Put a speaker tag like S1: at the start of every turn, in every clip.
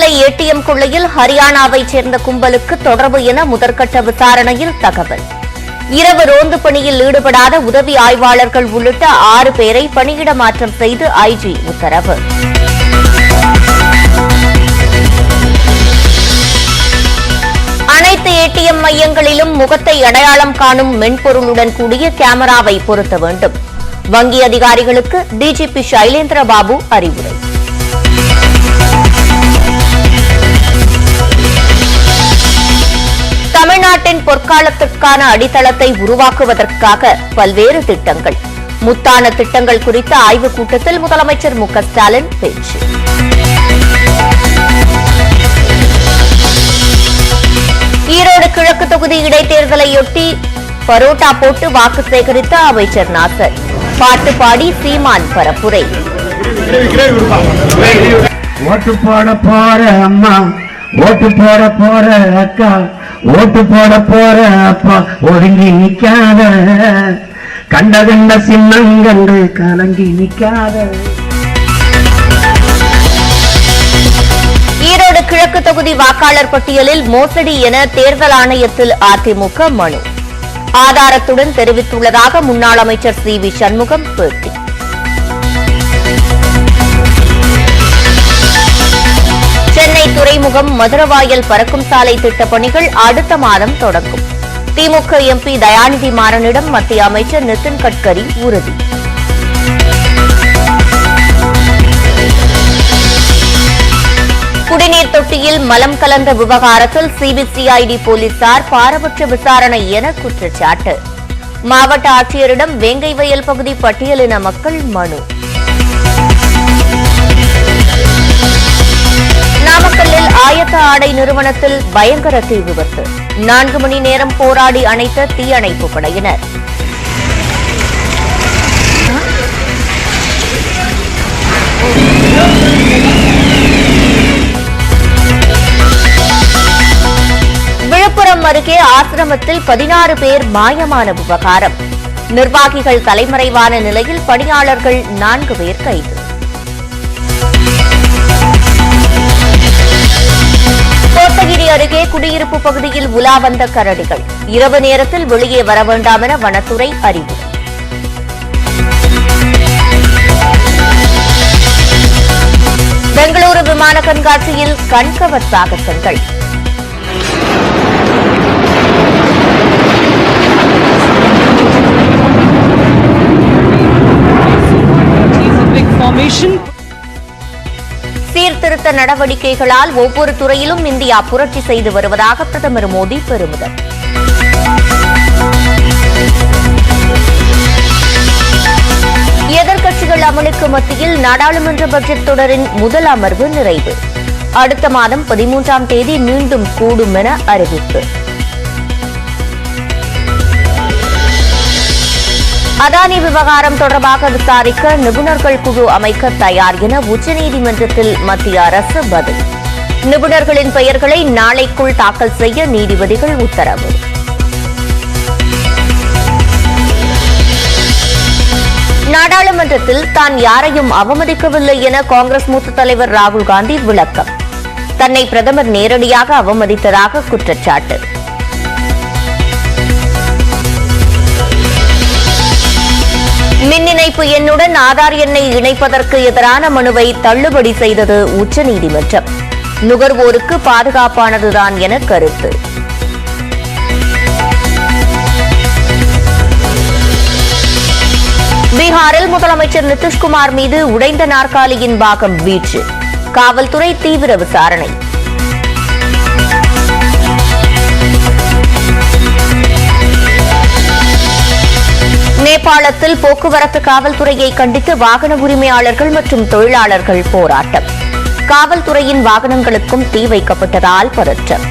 S1: Tiruvannamalai ATM கொள்ளையில் ஹரியானாவைச் சேர்ந்த கும்பலுக்கு தொடர்பு என முதற்கட்ட விசாரணையில் தகவல். இரவு ரோந்து பணியில் ஈடுபடாத உதவி ஆய்வாளர்கள் உள்ளிட்ட 6 பேரை பணியிட மாற்றம் செய்து ஐஜி உத்தரவு. அனைத்து ஏடிஎம் மையங்களிலும் முகத்தை அடையாளம் காணும் மென்பொருளுடன் கூடிய கேமராவை பொருத்த வேண்டும். வங்கி அதிகாரிகளுக்கு டிஜிபி சைலேந்திர பாபு அறிவுரை. தமிழ்நாட்டின் பொற்காலத்திற்கான அடித்தளத்தை உருவாக்குவதற்காக பல்வேறு திட்டங்கள். முத்தான திட்டங்கள் குறித்த ஆய்வுக் கூட்டத்தில் முதலமைச்சர் மு.க.ஸ்டாலின் பேச்சு. ஈரோடு கிழக்கு தொகுதி இடைத்தேர்தலையொட்டி பரோட்டா போட்டு வாக்கு சேகரித்த அமைச்சர் நாசர். பாட்டு பாடி சீமான் பரப்புரை.
S2: ஓட்டு போட போற அம்மா, ஓட்டு போட போற அக்கா, ஓட்டு போட போற அப்பா, ஒதுங்கி நிக்காத, கண்ட கண்ட சின்னங்கண்டு கலங்கி நிக்காத.
S1: ஈரோடு கிழக்கு தொகுதி வாக்காளர் பட்டியலில் மோசடி என தேர்தல் ஆணையத்தில் அதிமுக மனு. ஆதாரத்துடன் தெரிவித்துள்ளதாக முன்னாள் அமைச்சர் சி.வி. சண்முகம் பேட்டி. சென்னை துறைமுகம் மதுரவாயல் பறக்கும் சாலை திட்டப் பணிகள் அடுத்த மாதம் தொடங்கும். திமுக எம்பி தயாநிதி மாறனிடம் மத்திய அமைச்சர் நிதின் கட்கரி உறுதி. குடிநீர் தொட்டியில் மலம் கலந்த விவகாரத்தில் சிபிசிஐடி போலீசார் பாரபட்ச விசாரணை என குற்றச்சாட்டு. மாவட்ட ஆட்சியரிடம் வேங்கை வயல் பகுதி பட்டியலின மக்கள் மனு. நாமக்கல்லில் ஆயத்த ஆடை நிறுவனத்தில் பயங்கர தீ விபத்து. 4 மணி நேரம் போராடி அணைத்த தீயணைப்பு படையினர். விழுப்புரம் அருகே ஆசிரமத்தில் 16 பேர் மாயமான விவகாரம். நிர்வாகிகள் தலைமறைவான நிலையில் பணியாளர்கள் 4 பேர் கைது. கோத்தகிரி அருகே குடியிருப்பு பகுதியில் உலா வந்த கரடிகள். இரவு நேரத்தில் வெளியே வர வேண்டாம் என வனத்துறை அறிவுரை. பெங்களூரு விமான கண்காட்சியில் கண்கவர் சாகசங்கள். சீர்திருத்த நடவடிக்கைகளால் ஒவ்வொரு துறையிலும் இந்தியா புரட்சி செய்து வருவதாக பிரதமர் மோடி பெருமிதம். எதிர்க்கட்சிகள் அமளிக்கு மத்தியில் நாடாளுமன்ற பட்ஜெட் தொடரின் முதல் அமர்வு நிறைவு. அடுத்த மாதம் 13ஆம் தேதி மீண்டும் கூடும் என அறிவிப்பு. அதானி விவகாரம் தொடர்பாக விசாரிக்க நிபுணர்கள் குழு அமைக்க தயார் என உச்சநீதிமன்றத்தில் மத்திய அரசு பதில். நிபுணர்களின் பெயர்களை நாளைக்குள் தாக்கல் செய்ய நீதிபதிகள் உத்தரவு. நாடாளுமன்றத்தில் தான் யாரையும் அவமதிக்கவில்லை என காங்கிரஸ் மூத்த தலைவர் ராகுல் காந்தி விளக்கம். தன்னை பிரதமர் நேரடியாக அவமதித்ததாக குற்றச்சாட்டு. மின் இணைப்பு எண்ணுடன் ஆதார் எண்ணை இணைப்பதற்கு எதிரான மனுவை தள்ளுபடி செய்தது உச்சநீதிமன்றம். நுகர்வோருக்கு பாதுகாப்பானதுதான் என கருத்து. பீகாரில் முதலமைச்சர் நிதிஷ்குமார் மீது உடைந்த நாற்காலியின் பாகம் வீச்சு. காவல்துறை தீவிர விசாரணை. நேபாளத்தில் போக்குவரத்து காவல்துறையை கண்டித்து வாகன உரிமையாளர்கள் மற்றும் தொழிலாளர்கள் போராட்டம். காவல்துறையின் வாகனங்களுக்கும் தீ வைக்கப்பட்டதால் பதற்றம்.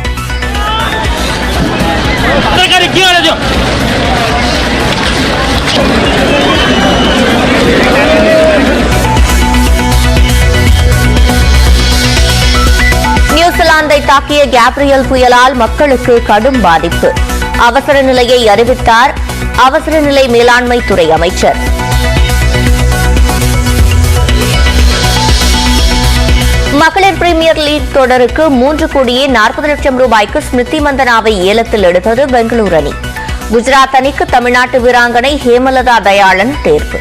S1: நியூசிலாந்தை தாக்கிய கேப்ரியல் புயலால் மக்களுக்கு கடும் பாதிப்பு. அவசர நிலையை அறிவித்தார் அவசர நிலை மேலாண்மை துறை அமைச்சர். மகளிர் பிரீமியர் லீக் தொடருக்கு 3,40,00,000 ஸ்மிருதி மந்தனாவை ஏலத்தில் எடுத்தது பெங்களூரு அணி. குஜராத் அணிக்கு தமிழ்நாட்டு வீராங்கனை ஹேமலதா தயாளன் தேர்வு.